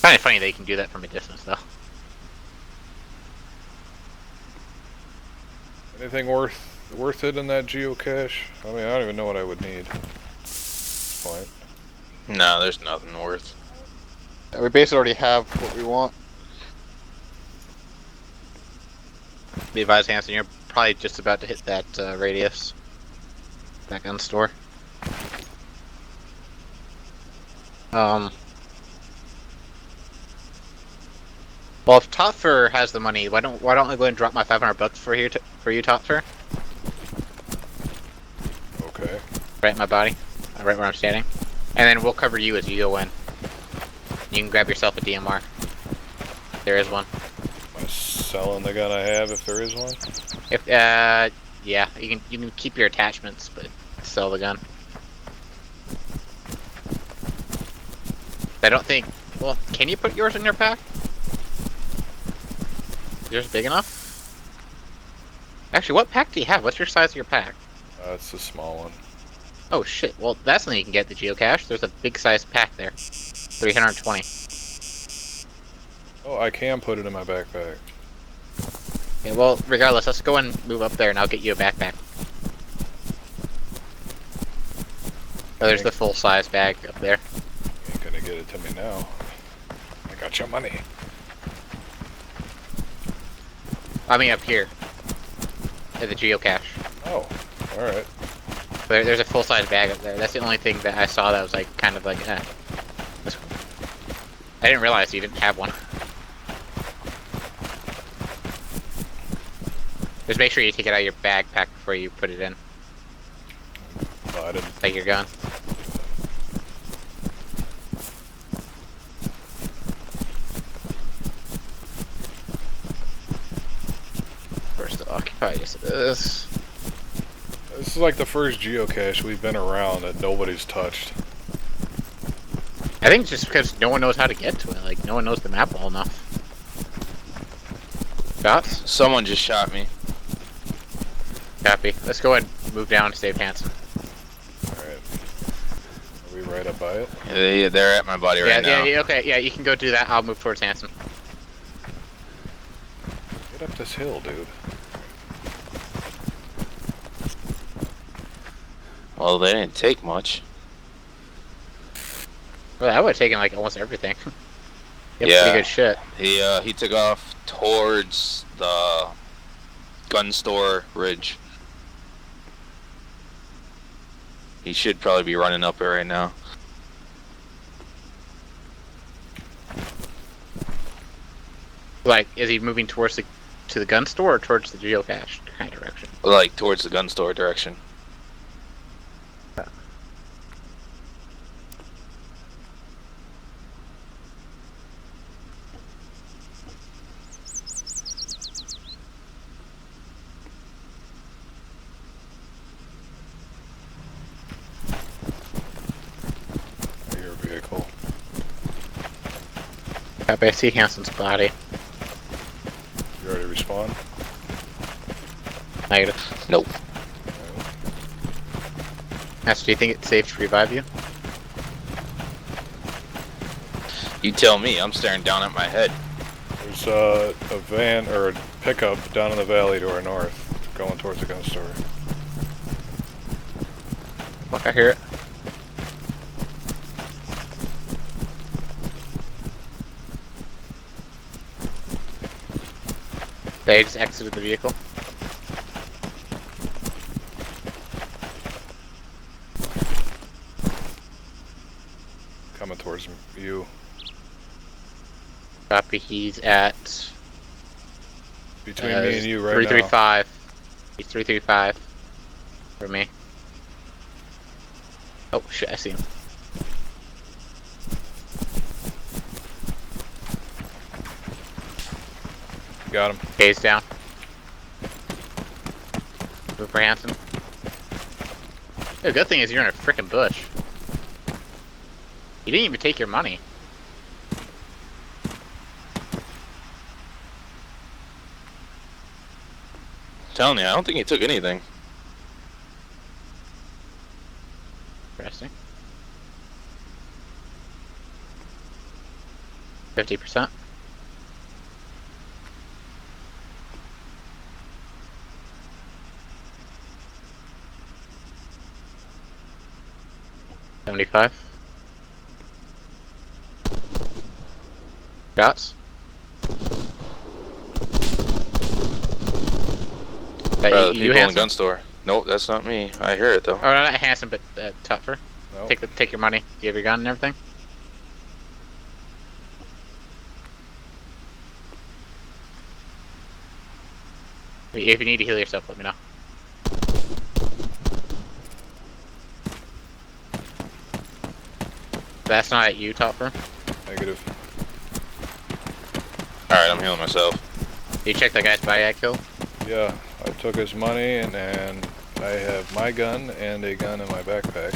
Kind of funny they can do that from a distance, though. Anything worth it in that geocache? I mean, I don't even know what I would need at this point. No, there's nothing worth. We basically already have what we want. Be advised, Hanson, you're probably just about to hit that radius. That gun store. Well, if Topfer has the money, why don't I go ahead and drop my $500 for you, Topfer? Okay. Right in my body, right where I'm standing, and then we'll cover you as you go in. You can grab yourself a DMR. There is one. Am I selling the gun I have if there is one? If yeah, you can keep your attachments, but sell the gun. I don't think. Well, can you put yours in your pack? Is yours big enough? Actually, what pack do you have? What's your size of your pack? It's a small one. Oh shit! Well, that's something you can get at the geocache. There's a big size pack there, 320. Oh, I can put it in my backpack. Okay, well, regardless, let's go and move up there, and I'll get you a backpack. Oh, there's the full size bag up there. You ain't gonna get it to me now. I got your money. I mean, up here at the geocache. Oh, all right. There's a full size bag up there. That's the only thing that I saw that was like kind of like, I didn't realize you didn't have one. Just make sure you take it out of your backpack before you put it in. Oh, I didn't. Like your gun. First to occupy, yes it is. This is like the first geocache we've been around that nobody's touched. I think it's just because no one knows how to get to it. Like, no one knows the map well enough. Shots? Someone just shot me. Copy. Let's go ahead and move down to save Hanson. Alright. Are we right up by it? Yeah, they're at my body right now. Yeah, okay, yeah, you can go do that. I'll move towards Hanson. Get up this hill, dude. Well, they didn't take much. Well, that would have taken like almost everything. Yeah. Pretty good shit. He took off towards the gun store ridge. He should probably be running up it right now. Like, is he moving towards to the gun store or towards the geocache kind of direction? Like towards the gun store direction. Your vehicle. Copy, I see Hanson's body. You already respawned? Negative. Nope. Master, do you think it's safe to revive you? You tell me. I'm staring down at my head. There's a van or a pickup down in the valley to our north, going towards the gun store. Fuck, I hear it. They just exited the vehicle. Coming towards you. Copy, he's at Between me and you right 335. He's 335 for me. Oh shit, I see him. now. Got him. Gaze down. Move for Hanson. The good thing is you're in a frickin' bush. You didn't even take your money. telling you, I don't think he took anything. Interesting. 50%. $75. Shots. The You people in the Hanson? gun store. Nope, that's not me. I hear it though. Oh, not Hanson, but Tupfer. No. Take your money. Do you have your gun and everything? If you need to heal yourself, let me know. That's not at you, Topper. Negative. Alright, I'm healing myself. You check that guy's body I killed? Yeah, I took his money and I have my gun and a gun in my backpack.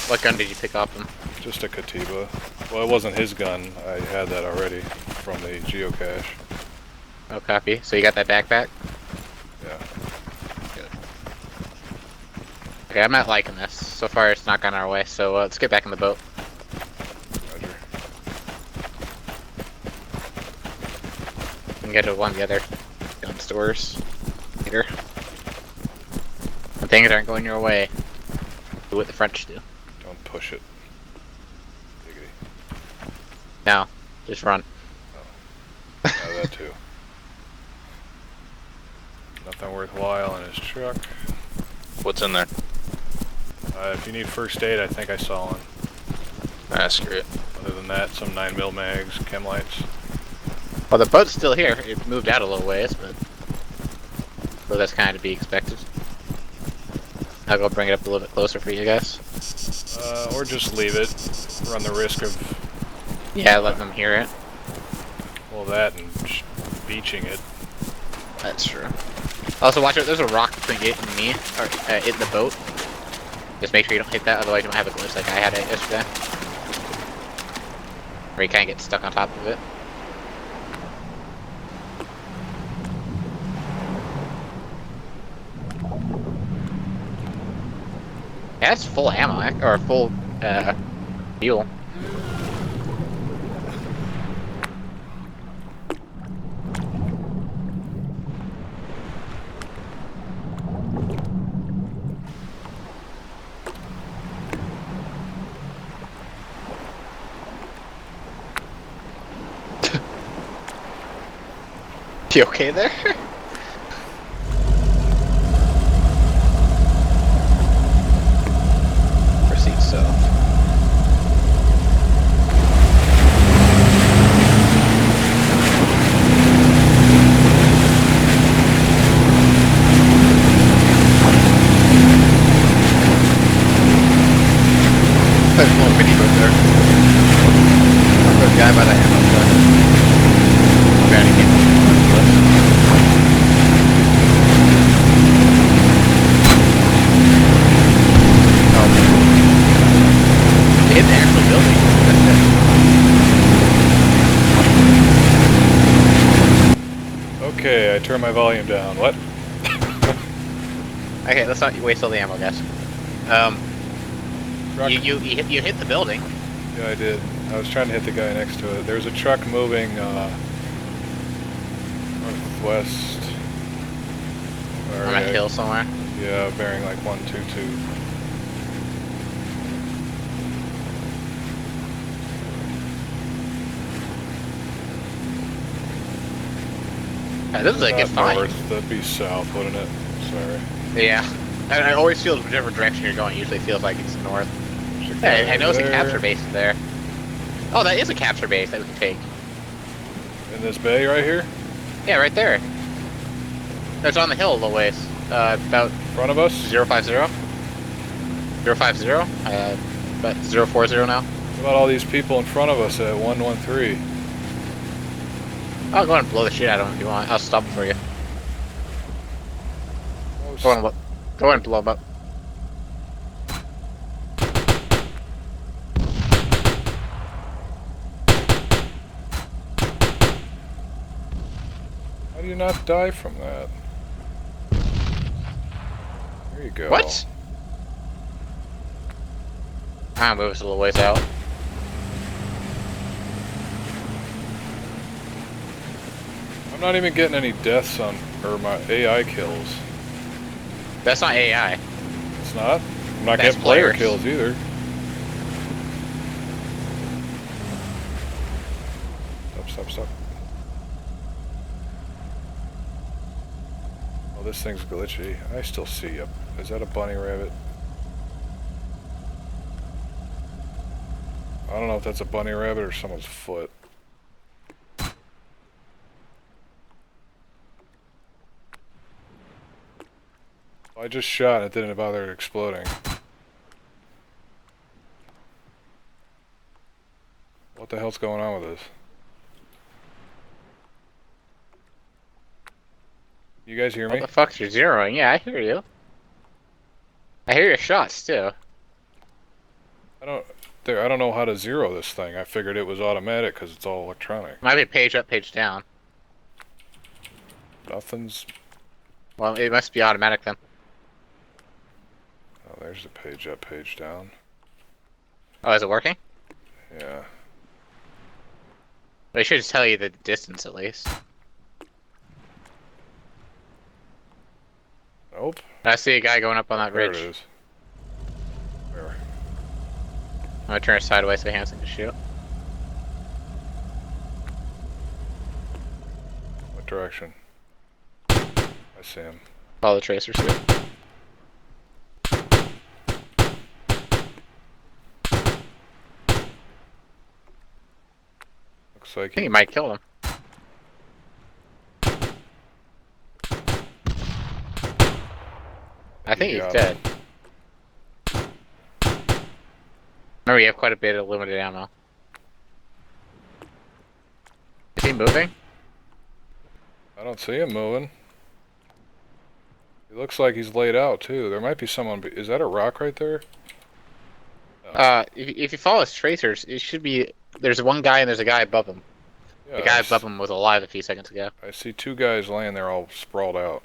What gun did you pick off him? Just a Katiba. Well, it wasn't his gun. I had that already from the geocache. Oh, copy. So you got that backpack? Yeah. Okay, I'm not liking this. So far, it's not gone our way, so let's get back in the boat. Roger. We can get to one of the other gun stores later. When things aren't going your way, do what the French do. Don't push it. Giggity. No, just run. Yeah, that too. Nothing worthwhile in his truck. What's in there? If you need first aid, I think I saw one. Ah, screw it. Other than that, some 9mm mags, chem lights. Well, the boat's still here. It moved out a little ways, but so that's kind of to be expected. I'll go bring it up a little bit closer for you guys. Or just leave it. Run the risk of, Yeah, let them hear it. well, that and beaching it. That's true. Also, watch out. There's a rock between it and me, or in the boat. Just make sure you don't hit that, otherwise you might have a glitch like I had it yesterday. Where you kind of get stuck on top of it. Yeah, it's full ammo, or full fuel. You okay there? Proceed south. There's a little mini boat there. There's a guy by the ammo truck. Trying to get in the actual building. Okay, I turned my volume down. What? Okay, let's not waste all the ammo, guys. Truck. You hit the building. Yeah, I did. I was trying to hit the guy next to it. There's a truck moving northwest. On a hill somewhere. Yeah, bearing like 122. This is like it's Not fine. north, that'd be south, wouldn't it? Sorry. Yeah. I always feel whichever direction you're going usually feels like it's north. Hey, I know it's a capture base there. Oh, that is a capture base that we can take. In this bay right here? Yeah, right there. It's on the hill a little ways. About In front of us? 050. 050. About 040 now. What about all these people in front of us at 113? I'll go ahead and blow the shit out of them if you want. I'll stop it for you. Oh, Go ahead and blow them up. How do you not die from that? There you go. What? I'll move us a little ways out. not even getting any deaths on, or my AI kills. That's not AI. It's not? I'm not That's getting player players. kills either. Stop. Oh, this thing's glitchy. I still see you. Is that a bunny rabbit? I don't know if that's a bunny rabbit or someone's foot. I just shot and it didn't bother exploding. What the hell's going on with this? You guys hear me? What the fuck's your zeroing? Yeah, I hear you. I hear your shots too. I don't know how to zero this thing. I figured it was automatic because it's all electronic. Might be page up, page down. Nothing's. Well, it must be automatic then. Oh, there's the page up, page down. Oh, is it working? Yeah. They should tell you the distance at least. Nope. I see a guy going up on that There ridge. it is. There. I'm gonna turn it sideways so Hanson can shoot. What direction? I see him. Follow the tracers too. Looks I like think you might kill him. I think he's got dead. Remember, you have quite a bit of limited ammo. Is he moving? I don't see him moving. He looks like he's laid out too. There might be someone. Is that a rock right there? No. If you follow his tracers, it should be. There's one guy and there's a guy above him. Yeah, The guy above him was alive a few seconds ago. I see two guys laying there all sprawled out.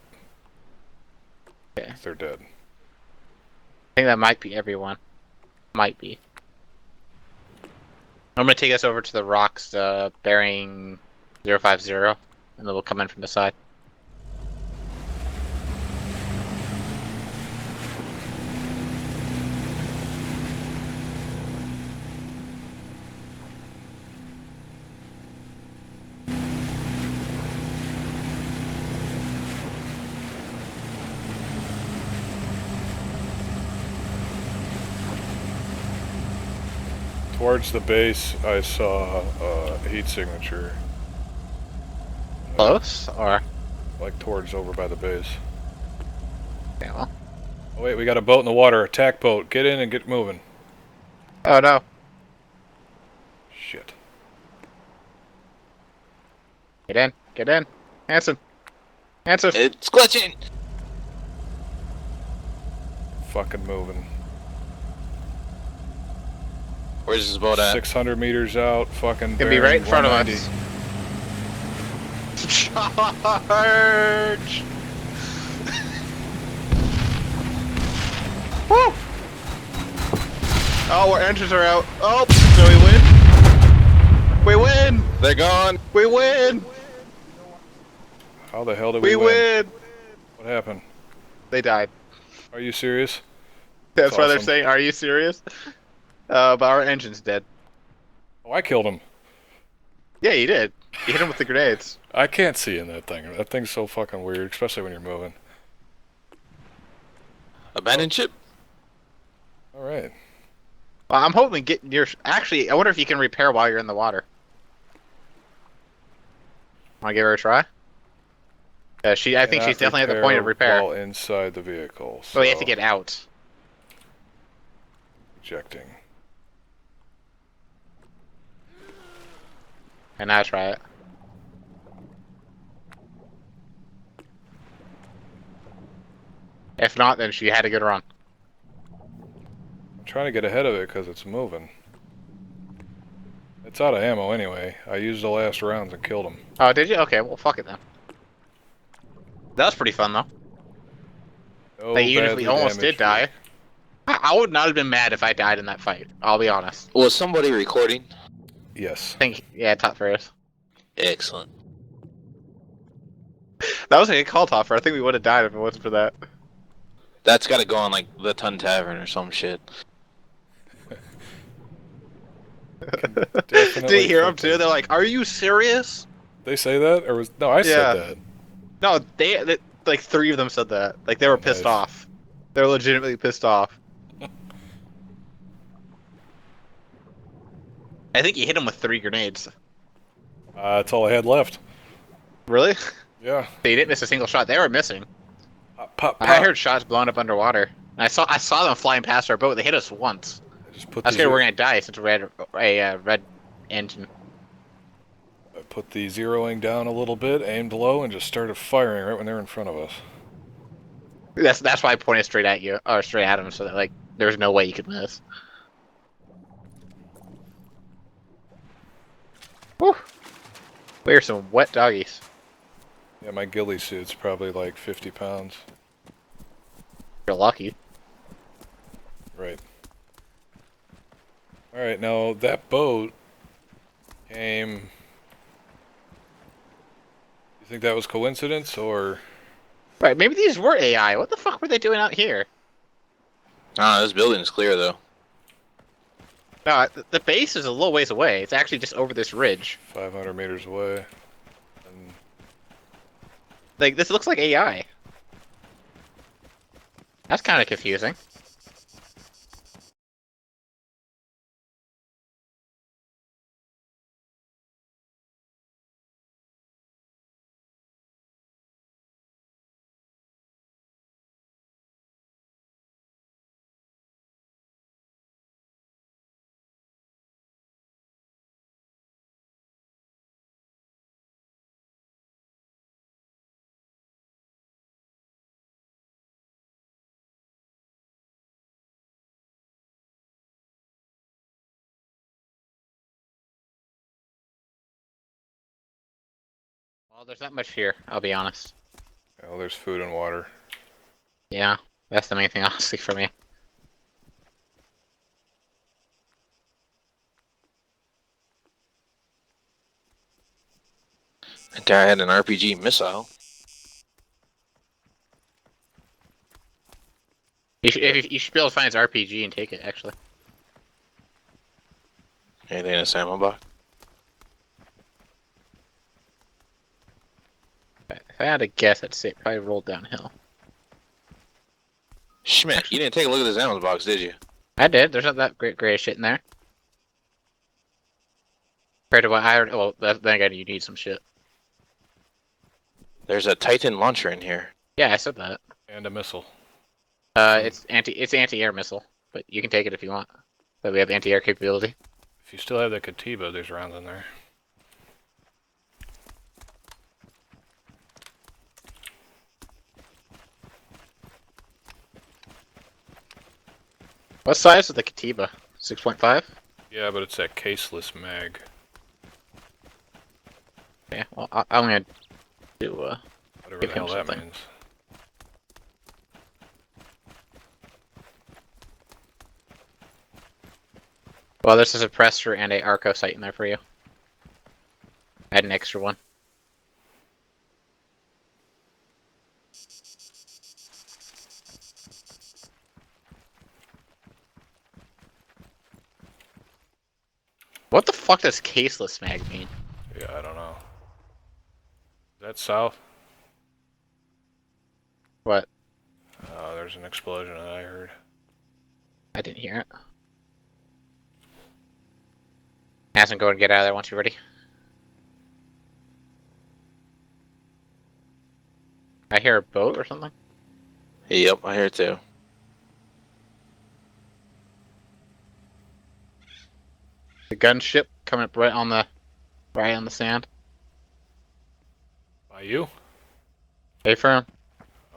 Okay. They're dead. I think that might be everyone. Might be. I'm gonna take us over to the rocks, bearing 050, and then we'll come in from the side. Towards the base, I saw a heat signature. Close, or? Like towards over by the base. Yeah, well. Oh wait, we got a boat in the water. Attack boat. Get in and get moving. Oh no. Shit. Get in. Get in. Hanson. Hanson. It's glitching. Fucking moving. Where's this boat at? 600 meters out. Fucking. Can be right in front of 190. us. Charge! Woo! Oh, our engines are out. Oh, so we win. We win. They're gone. We win. How the hell did We we win? win. What happened? They died. Are you serious? That's why they're awesome. saying, "Are you serious?" But our engine's dead. Oh, I killed him. Yeah, you did. You hit him with the grenades. I can't see in that thing. That thing's so fucking weird, especially when you're moving. Abandoned ship? All right. Well, I'm hoping get your. Actually, I wonder if you can repair while you're in the water. Want to give her a try? I think she's Cannot definitely at the point of repair. While inside the vehicle. So you have to get out. Ejecting. And now try it. If not, then she had a good run. I'm trying to get ahead of it because it's moving. It's out of ammo anyway. I used the last rounds and killed him. Oh, did you? Okay, well, fuck it then. That was pretty fun, though. Oh, Like, even if we badly almost did damaged die. I would not have been mad if I died in that fight. I'll be honest. Was somebody recording? Yes. I think, yeah, top first. Excellent. That was a call topper. I think we would have died if it wasn't for that. That's got to go on like the Ton Tavern or some shit. Did you hear them too? They're like, "Are you serious?" They say that, or was no? I said Yeah. that. No, they like 3 of them said that. Like they were pissed Nice. off. They were legitimately pissed off. I think you hit him with 3 grenades. That's all I had left. Really? Yeah. They didn't miss a single shot. They were missing. Pop, pop, pop. I heard shots blown up underwater. And I saw them flying past our boat. They hit us once. I just put I was the scared we're gonna die since we had a red engine. I put the zeroing down a little bit, aimed low, and just started firing right when they're in front of us. That's why I pointed straight at you, or straight at him, so that like there's no way you could miss. Whew. We are some wet doggies. Yeah, my ghillie suit's probably like 50 pounds. You're lucky. Right. Alright, now that boat came... You think that was coincidence, or... Right, maybe these were AI. What the fuck were they doing out here? Ah, this building is clear though. No, the base is a little ways away. It's actually just over this ridge. 500 meters away. And Like, this looks like AI. That's kind of confusing. Well, there's not much here, I'll be honest. well, there's food and water. Yeah, that's the main thing, honestly, for me. That guy had an RPG missile. You should be able to find his RPG and take it, actually. Anything in a ammo box? If I had to guess, I'd say it probably rolled downhill. Schmidt, you didn't take a look at this ammo box, did you? I did. There's not that great gray shit in there. Compared to what I heard, well, then again, you need some shit. There's a Titan launcher in here. Yeah, I said that. And a missile. It's anti-air missile, but you can take it if you want. But we have anti-air capability. If you still have the Katiba, there's rounds in there. What size is the Katiba? 6.5? Yeah, but it's that caseless mag. Yeah, well, I'm gonna do, Whatever give the hell him that something. means. well, there's a suppressor and a Arco sight in there for you. Add an extra one. What the fuck does caseless mag mean? Yeah, I don't know. Is that south? What? There's an explosion that I heard. I didn't hear it. Hasn't go and get out of there once you're ready. I hear a boat or something. Yep, I hear it too. The gunship coming up right on the sand. By you? Stay firm.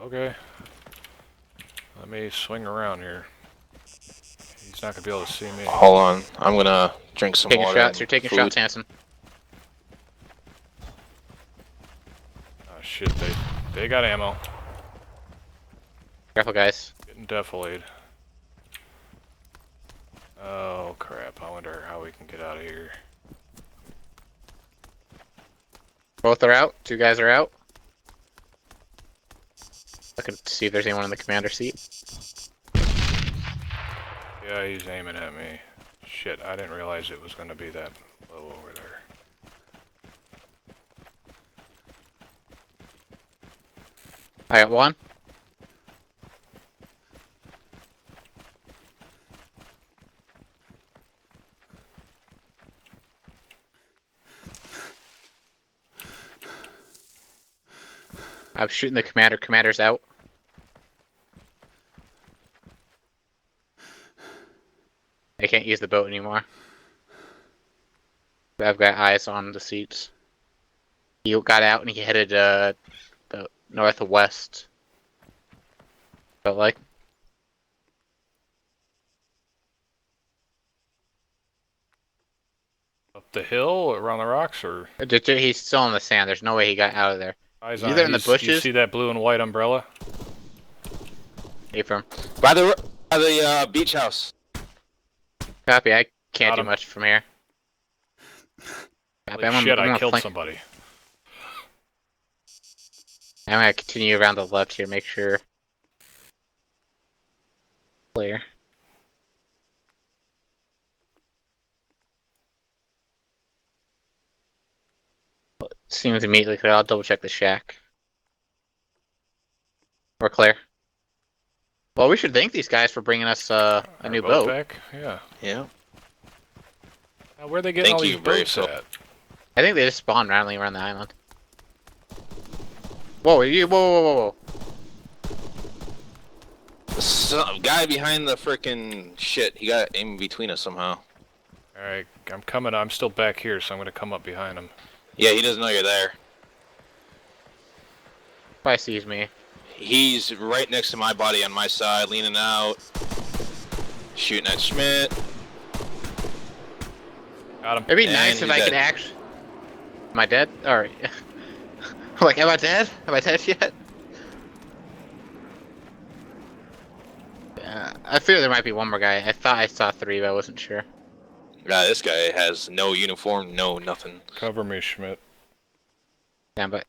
Okay. Let me swing around here. He's not gonna be able to see me. Hold on, I'm gonna drink some Taking water. shots. and You're taking food. shots, Hanson. Oh shit, they got ammo. Careful, guys. Getting defilade. Oh crap, I wonder how we can get out of here. Both are out. 2 guys are out. I could see if there's anyone in the commander seat. Yeah, he's aiming at me. Shit, I didn't realize it was gonna be that low over there. I got one. I'm shooting the commander. Commander's out. I can't use the boat anymore. I've got eyes on the seats. He got out and he headed the northwest. But like, Up the hill, around the rocks, or he's still in the sand. There's no way he got out of there. eyes He's on? either in the Do you bushes. see that blue and white umbrella? Hey, from By the beach house. copy. I can't Got do him. much from here. Copy. Holy shit, I'm I gonna killed flank- somebody. I'm gonna continue around the left here. Make sure. Clear. Seems immediately clear. I'll double check the shack. We're clear. Well, we should thank these guys for bringing us a Our new boat. back? Yeah. Yeah. Now, where are they getting Thank all you, these brave boats soul. at? I think they just spawn randomly around the island. Whoa, whoa. Some guy behind the frickin' shit. He got aimed between us somehow. Alright, I'm coming. I'm still back here, so I'm gonna come up behind him. Yeah, he doesn't know you're there. Probably sees me. He's right next to my body on my side, leaning out, shooting at Schmidt. Got him. It'd be And nice if he's I could dead. actually. Am I dead? Alright. Like, am I dead? Am I dead yet? Yeah, I fear there might be one more guy. I thought I saw three, but I wasn't sure. This guy has no uniform, no nothing. Cover me, Schmidt. Yeah, but